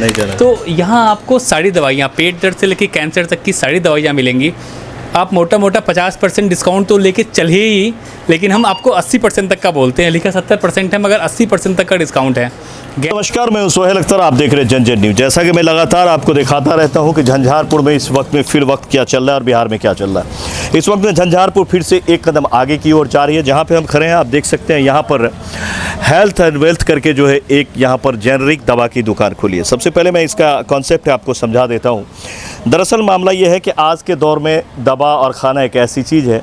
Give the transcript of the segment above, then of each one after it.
नहीं जाना। तो यहाँ आपको सारी दवाइयाँ, पेट दर्द से लेकर कैंसर तक की सारी दवाइयाँ मिलेंगी। आप मोटा मोटा 50% डिस्काउंट तो लेके चलिए ही, लेकिन हम आपको 80% तक का बोलते हैं। लिखा 70% है मगर 80% तक का डिस्काउंट है। नमस्कार, मैं हूं सोहेल अख्तर, आप देख रहे हैं जन जन न्यूज़। जैसा कि मैं लगातार आपको दिखाता रहता हूं कि झंझारपुर में इस वक्त में फिर वक्त क्या चल रहा है और बिहार में क्या चल रहा है। इस वक्त में झंझारपुर फिर से एक कदम आगे की ओर जा रही है। जहां पे हम खड़े हैं आप देख सकते हैं, यहाँ पर हेल्थ एंड वेल्थ करके जो है एक यहाँ पर जेनरिक दवा की दुकान खुली है। सबसे पहले मैं इसका कॉन्सेप्ट आपको समझा देता हूँ। दरअसल मामला ये है कि आज के दौर में दवा और खाना एक ऐसी चीज़ है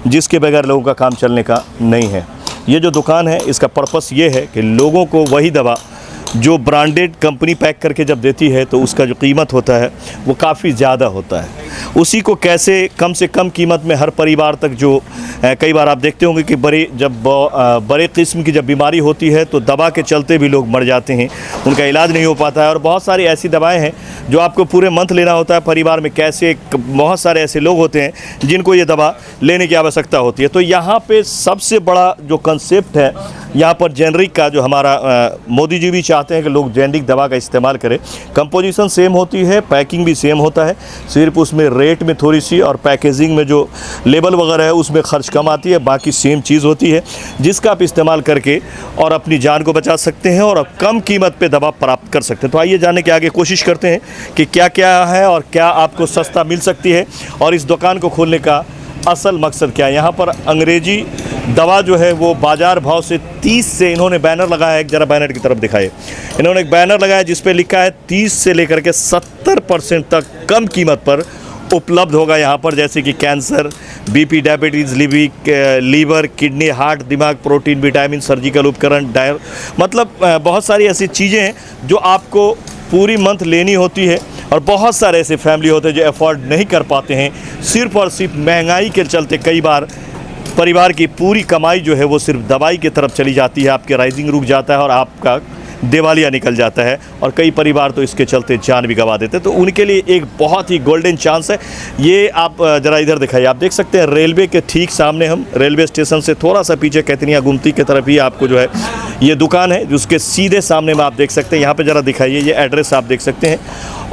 जिसके बगैर लोगों का काम चलने का नहीं है। ये जो दुकान है इसका पर्पस ये है कि लोगों को वही दवा जो ब्रांडेड कंपनी पैक करके जब देती है तो उसका जो कीमत होता है वो काफ़ी ज़्यादा होता है, उसी को कैसे कम से कम कीमत में हर परिवार तक जो कई बार आप देखते होंगे कि बड़े किस्म की जब बीमारी होती है तो दवा के चलते भी लोग मर जाते हैं, उनका इलाज नहीं हो पाता है। और बहुत सारी ऐसी दवाएं हैं जो आपको पूरे मंथ लेना होता है। परिवार में कैसे बहुत सारे ऐसे लोग होते हैं जिनको ये दवा लेने की आवश्यकता होती है। तो यहाँ पे सबसे बड़ा जो कंसेप्ट है यहाँ पर जेनरिक का, जो हमारा मोदी जी भी चाहते हैं कि लोग जेनरिक दवा का इस्तेमाल करें। कंपोजिशन सेम होती है, पैकिंग भी सेम होता है, सिर्फ उसमें रेट में थोड़ी सी और पैकेजिंग में जो लेबल वगैरह है उसमें खर्च कम आती है, बाकी सेम चीज़ होती है जिसका आप इस्तेमाल करके और अपनी जान को बचा सकते हैं और कम कीमत पे दवा प्राप्त कर सकते हैं। तो आइए जानने के आगे कोशिश करते हैं कि क्या क्या है और क्या आपको सस्ता मिल सकती है और इस दुकान को खोलने का असल मकसद क्या है। यहाँ पर अंग्रेजी दवा जो है वो बाज़ार भाव से 30 से इन्होंने बैनर लगाया है। एक जरा बैनर की तरफ दिखाए, इन्होंने एक बैनर लगाया जिस पे लिखा है 30 से लेकर के 70% तक कम कीमत पर उपलब्ध होगा यहाँ पर, जैसे कि cancer, BP, diabetes, liver, kidney, heart, दिमाग, प्रोटीन, विटामिन, सर्जिकल उपकरण, मतलब बहुत सारी ऐसी चीज़ें हैं जो आपको पूरी मंथ लेनी होती है। और बहुत सारे ऐसे फैमिली होते हैं जो अफोर्ड नहीं कर पाते हैं, सिर्फ और सिर्फ महंगाई के चलते कई बार परिवार की पूरी कमाई जो है वो सिर्फ दवाई की तरफ चली जाती है, आपके राइजिंग रुक जाता है और आपका दिवालिया निकल जाता है और कई परिवार तो इसके चलते जान भी गंवा देते हैं। तो उनके लिए एक बहुत ही गोल्डन चांस है। ये आप ज़रा इधर दिखाइए, आप देख सकते हैं रेलवे के ठीक सामने, हम रेलवे स्टेशन से थोड़ा सा पीछे कैतनिया गुमती की तरफ ही आपको जो है ये दुकान है, जिसके सीधे सामने में आप देख सकते हैं। यहाँ पर ज़रा दिखाइए, ये एड्रेस आप देख सकते हैं।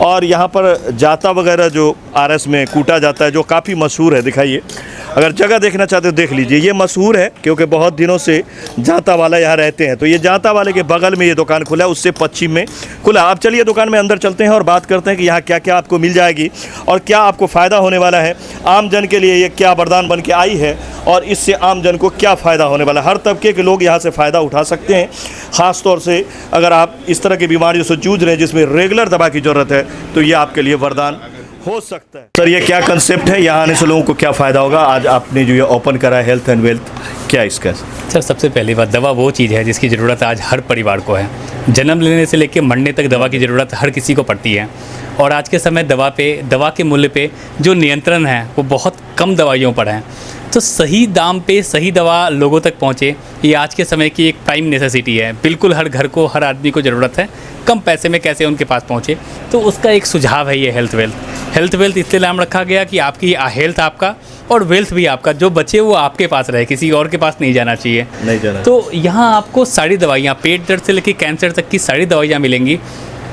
और यहाँ पर जाता वगैरह जो आरएस में कूटा जाता है जो काफ़ी मशहूर है, दिखाइए, अगर जगह देखना चाहते हो देख लीजिए। ये मशहूर है क्योंकि बहुत दिनों से जाता वाला यहाँ रहते हैं। तो ये जाता वाले के बगल में ये दुकान खुला है, उससे पश्चिम में खुला। आप चलिए दुकान में अंदर चलते हैं और बात करते हैं कि यहाँ क्या क्या आपको मिल जाएगी और क्या आपको फ़ायदा होने वाला है। आम जन के लिए ये क्या वरदान बन के आई है और इससे आम जन को क्या फ़ायदा होने वाला है। हर तबके के लोग यहाँ से फ़ायदा उठा सकते हैं। ख़ास तौर से अगर आप इस तरह की बीमारियों से जूझ रहे हैं जिसमें रेगुलर दवा की ज़रूरत है तो ये आपके लिए वरदान हो सकता है। सर, ये क्या कंसेप्ट है, यहाँ आने से लोगों को क्या फ़ायदा होगा? आज आपने जो ये ओपन करा है हेल्थ एंड वेल्थ, क्या इसका? सर, सबसे पहली बात, दवा वो चीज़ है जिसकी ज़रूरत आज हर परिवार को है। जन्म लेने से लेकर मरने तक दवा की ज़रूरत हर किसी को पड़ती है। और आज के समय दवा के मूल्य पे जो नियंत्रण है वो बहुत कम दवाइयों पर है। तो सही दाम पे सही दवा लोगों तक पहुँचे, ये आज के समय की एक प्राइम नेसेसिटी है। बिल्कुल हर घर को, हर आदमी को ज़रूरत है कम पैसे में कैसे उनके पास पहुँचे। तो उसका एक सुझाव है ये हेल्थ वेल्थ इसलिए नाम रखा गया कि आपकी हेल्थ आपका और वेल्थ भी आपका, जो बचे वो आपके पास रहे, किसी और के पास नहीं जाना चाहिए। तो यहाँ आपको सारी दवाइयाँ, पेट दर्द से लेकर कैंसर तक की सारी दवाइयाँ मिलेंगी।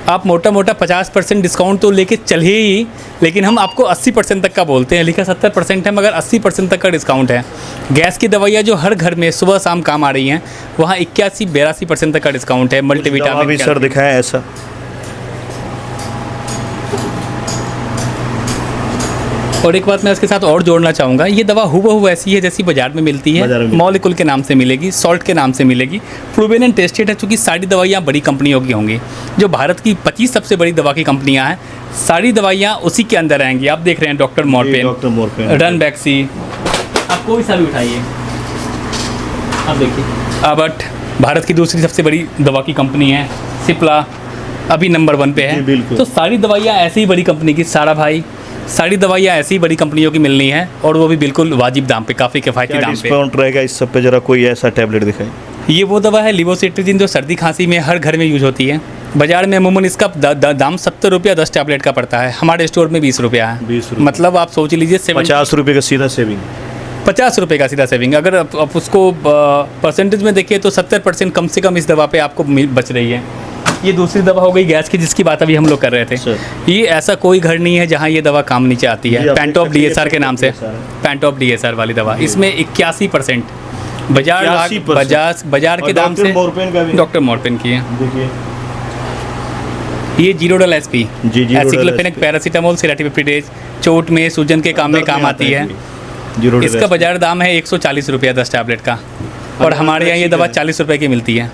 आप मोटा मोटा 50% डिस्काउंट तो लेके चलिए ही, लेकिन हम आपको 80% तक का बोलते हैं। लिखा 70% है मगर 80% तक का डिस्काउंट है। गैस की दवाइयाँ जो हर घर में सुबह शाम काम आ रही हैं, वहाँ 81-82% तक का डिस्काउंट है। मल्टीविटामिन भी सर दिखाएं ऐसा। और एक बात मैं उसके साथ और जोड़ना चाहूँगा, ये दवा हूबहू ऐसी है जैसी बाजार में मिलती है। मॉलिक्यूल के नाम से मिलेगी, सॉल्ट के नाम से मिलेगी, प्रूवन एंड टेस्टेड है। चूँकि सारी दवाइयाँ बड़ी कंपनियों की होंगी, जो भारत की 25 सबसे बड़ी दवा की कंपनियाँ हैं, सारी दवाइयाँ उसी के अंदर आएंगी। आप देख रहे हैं डॉक्टर मोरपेन, रनबैक्सी, आप कोई सा भी उठाइए, आप देखिए। अबट भारत की दूसरी सबसे बड़ी दवा की कंपनी है। सिप्ला अभी नंबर 1 पे है। तो सारी दवाइयाँ ऐसी ही बड़ी कंपनी की, सारा भाई, सारी दवाइयाँ ऐसी बड़ी कंपनियों की मिलनी है और वो भी बिल्कुल वाजिब दाम पे, काफ़ी किफ़ायती दाम पे। डिस्काउंट रहेगा इस सब पे? जरा कोई ऐसा टैबलेट दिखाएं। ये वो दवा है लिवोसिट्रिजिन, जो सर्दी खांसी में हर घर में यूज होती है। बाजार में अमूमन इसका दाम 70 रुपया 10 टैबलेट का पड़ता है। हमारे स्टोर में 20 रुपया है। 20 मतलब आप सोच लीजिए 50 रुपये का सीधा सेविंग। 50 रुपये का सीधा सेविंग। अगर आप उसको परसेंटेज में देखिए तो 70% कम से कम इस दवा पे आपको बच रही है। ये दूसरी दवा हो गई गैस की, जिसकी बात अभी हम लोग कर रहे थे। सर। ये ऐसा कोई घर नहीं है जहाँ ये दवा काम नीचे आती जी, है। आप पैंटॉप देख सकते हैं, DSR के नाम से, पैंटॉप DSR वाली दवा, इसमें 81% बाजार 81% बाजार के दाम से डॉक्टर मोरपेन की है। देखिए ये जीरोडल SP, जी, जीरोडल एसिक्लोफेनेक SP, पैरासीटामोल सिराटिपिप्रिडेज, चोट में सूजन के काम में काम आती है। जीरोडल इसका SP। बाजार दाम है 140 रुपया 10 टैबलेट का, और हमारे यहाँ ये दवा 40 रुपए की मिलती है।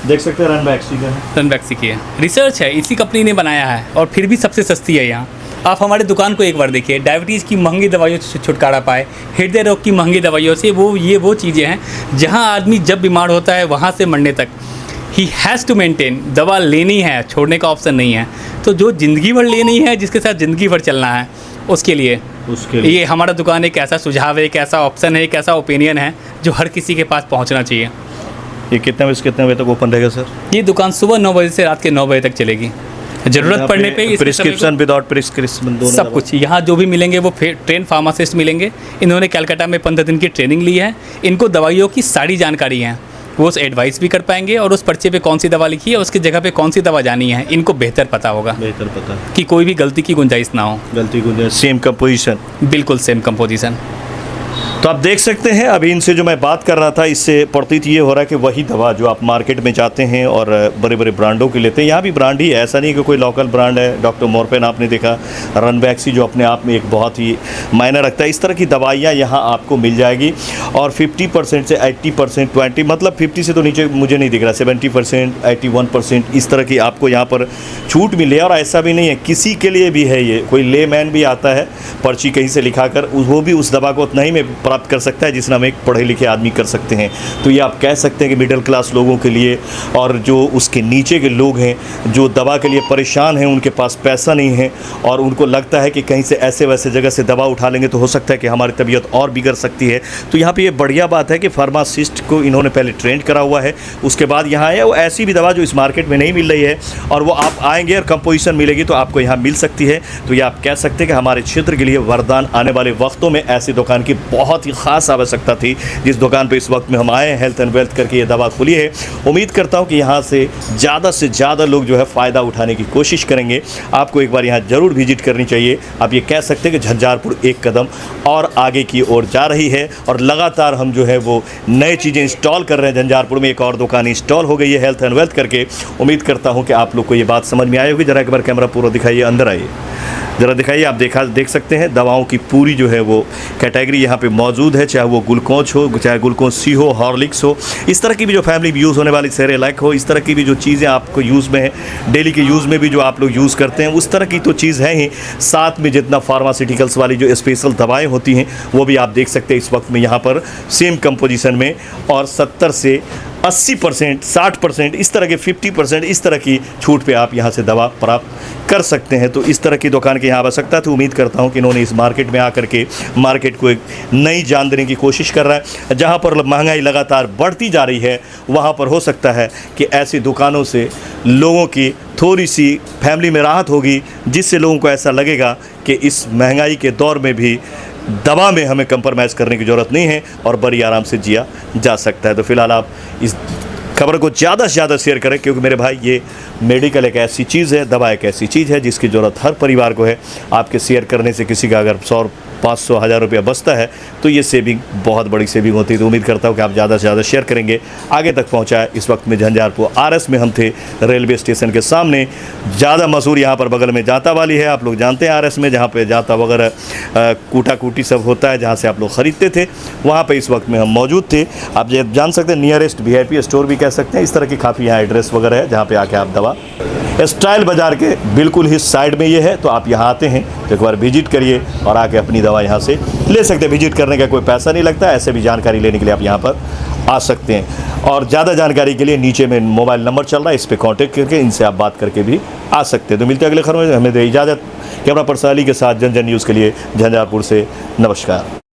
देख सकते हैं रनबैक्सी का है। रनबैक्सी की है, रिसर्च है, इसी कंपनी ने बनाया है, और फिर भी सबसे सस्ती है यहाँ। आप हमारे दुकान को एक बार देखिए, डायबिटीज़ की महंगी दवाइयों से छुटकारा पाए, हृदय रोग की महंगी दवाइयों से, वो चीज़ें हैं जहाँ आदमी जब बीमार होता है वहाँ से मरने तक ही हैज़ टू मेंटेन, दवा लेनी है, छोड़ने का ऑप्शन नहीं है। तो जो ज़िंदगी भर लेनी है, जिसके साथ ज़िंदगी भर चलना है, उसके लिए ये हमारा दुकान एक ऐसा सुझाव है, एक ऐसा ऑप्शन है, एक ऐसा ओपिनियन है जो हर किसी के पास पहुंचना चाहिए। ये कितने बजे से कितने बजे तक ओपन रहेगा सर? ये दुकान सुबह 9 बजे से रात के 9 बजे तक चलेगी। ज़रूरत पड़ने पे इस प्रिस्क्रिप्शन विदाउट प्रिस्क्रिप्शन दोनों सब कुछ यहाँ जो भी मिलेंगे वो ट्रेन फार्मासिस्ट मिलेंगे। इन्होंने कलकत्ता में 15 दिन की ट्रेनिंग ली है, इनको दवाइयों की सारी जानकारी है, वो उस एडवाइस भी कर पाएंगे, और उस पर्चे पे कौन सी दवा लिखी है, उसकी जगह पे कौन सी दवा जानी है, इनको बेहतर पता होगा, बेहतर पता कि कोई भी गलती की गुंजाइश ना हो। गलती को सेम कंपोजिशन, बिल्कुल सेम कंपोजिशन। तो आप देख सकते हैं अभी इनसे जो मैं बात कर रहा था, इससे प्रतीत ये हो रहा है कि वही दवा जो आप मार्केट में जाते हैं और बड़े बड़े ब्रांडों की लेते हैं, यहाँ भी ब्रांड ही है, ऐसा नहीं कि कोई लोकल ब्रांड है। डॉक्टर मोरपेन आपने देखा, रनबैक्सी जो अपने आप में एक बहुत ही मायने रखता है। इस तरह की दवाइयाँ यहाँ आपको मिल जाएगी, और 50% से 80%, 20 मतलब 50 से तो नीचे मुझे नहीं दिख रहा, 70%, 81% इस तरह की आपको यहाँ पर छूट मिली है। और ऐसा भी नहीं है, किसी के लिए भी है, ये कोई लेमैन भी आता है पर्ची कहीं से लिखा कर, वो भी उस दवा को उतना ही में प्राप्त कर सकता है जितना हम एक पढ़े लिखे आदमी कर सकते हैं। तो ये आप कह सकते हैं कि मिडिल क्लास लोगों के लिए, और जो उसके नीचे के लोग हैं जो दवा के लिए परेशान हैं, उनके पास पैसा नहीं है और उनको लगता है कि कहीं से ऐसे वैसे जगह से दवा उठा लेंगे तो हो सकता है कि हमारी तबीयत और बिगड़ सकती है। तो यहाँ पे ये बढ़िया बात है कि फार्मासिस्ट को इन्होंने पहले ट्रेंड करा हुआ है, उसके बाद यहाँ आया वो ऐसी भी दवा जो इस मार्केट में नहीं मिल रही है, और वो आप आएंगे और कंपोजिशन मिलेगी तो आपको यहाँ मिल सकती है। तो ये आप कह सकते हैं कि हमारे क्षेत्र के लिए वरदान। आने वाले वक्तों में ऐसी दुकान की बहुत ही ख़ास आवश्यकता थी, जिस दुकान पे इस वक्त में हम आए हैं, हेल्थ एंड वेल्थ करके ये दवा खुली है। उम्मीद करता हूँ कि यहाँ से ज़्यादा लोग जो है फ़ायदा उठाने की कोशिश करेंगे। आपको एक बार यहाँ ज़रूर विजिट करनी चाहिए। आप ये कह सकते हैं कि झंझारपुर एक कदम और आगे की ओर जा रही है, और लगातार हम जो है वो नए चीज़ें इंस्टॉल कर रहे हैं। झंझारपुर में एक और दुकान इंस्टॉल हो गई है हेल्थ एंड वेल्थ करके। उम्मीद करता हूँ कि आप लोग को ये बात समझ में आई होगी। ज़रा एक बार कैमरा पूरा दिखाइए, अंदर आइए, ज़रा दिखाइए। आप देख सकते हैं दवाओं की पूरी जो है वो कैटेगरी यहाँ पे मौजूद है, चाहे वो ग्लूकोज हो, चाहे ग्लूकोज सी हो, हॉर्लिक्स हो, इस तरह की भी जो फैमिली में यूज़ होने वाली सेरेलैक हो, इस तरह की भी जो चीज़ें आपको यूज़ में है, डेली के यूज़ में भी जो आप लोग यूज़ करते हैं, उस तरह की तो चीज़ है ही। साथ में जितना फार्मास्यूटिकल्स वाली जो स्पेशल दवाएँ होती हैं वो भी आप देख सकते हैं इस वक्त में यहाँ पर सेम कंपोजिशन में, और 70 से 80%, 60% इस तरह के 50% इस तरह की छूट पे आप यहाँ से दवा प्राप्त कर सकते हैं। तो इस तरह की दुकान की यहाँ आवश्यकता थी। उम्मीद करता हूँ कि इन्होंने इस मार्केट में आकर के मार्केट को एक नई जान देने की कोशिश कर रहा है। जहाँ पर महंगाई लगातार बढ़ती जा रही है, वहाँ पर हो सकता है कि ऐसी दुकानों से लोगों की थोड़ी सी फैमिली में राहत होगी, जिससे लोगों को ऐसा लगेगा कि इस महंगाई के दौर में भी दवा में हमें कंप्रोमाइज़ करने की ज़रूरत नहीं है और बड़ी आराम से जिया जा सकता है। तो फिलहाल आप इस खबर को ज़्यादा से ज़्यादा शेयर करें, क्योंकि मेरे भाई ये मेडिकल एक ऐसी चीज़ है, दवा एक ऐसी चीज़ है जिसकी ज़रूरत हर परिवार को है। आपके शेयर करने से किसी का अगर 100, 500, 1000 रुपया बचता है तो ये सेविंग बहुत बड़ी सेविंग होती है। तो उम्मीद करता हूँ कि आप ज़्यादा से ज़्यादा शेयर करेंगे, आगे तक पहुँचाए। इस वक्त में झंझारपुर RS में हम थे, रेलवे स्टेशन के सामने। ज़्यादा मशहूर यहाँ पर बगल में जाता वाली है, आप लोग जानते हैं RS में, जहाँ पे जाता वगैरह कूटा कूटी सब होता है, जहाँ से आप लोग ख़रीदते थे, वहाँ पर इस वक्त में हम मौजूद थे। आप जान सकते हैं नियरेस्ट VIP स्टोर भी कह सकते हैं। इस तरह की काफ़ी यहाँ एड्रेस वगैरह है जहाँ पे आके आप दवा स्टाइल बाज़ार के बिल्कुल ही साइड में ये है। तो आप यहाँ आते हैं तो एक बार विजिट करिए और आके अपनी दवा यहाँ से ले सकते हैं। विजिट करने का कोई पैसा नहीं लगता, ऐसे भी जानकारी लेने के लिए आप यहाँ पर आ सकते हैं। और ज़्यादा जानकारी के लिए नीचे में मोबाइल नंबर चल रहा है, इस पर कॉन्टेक्ट करके इनसे आप बात करके भी आ सकते हैं। तो मिलते हैं अगले खबर में, हमें दे इजाज़त। कैमरा पर्सन अली के साथ जन न्यूज़ के लिए झंझारपुर से नमस्कार।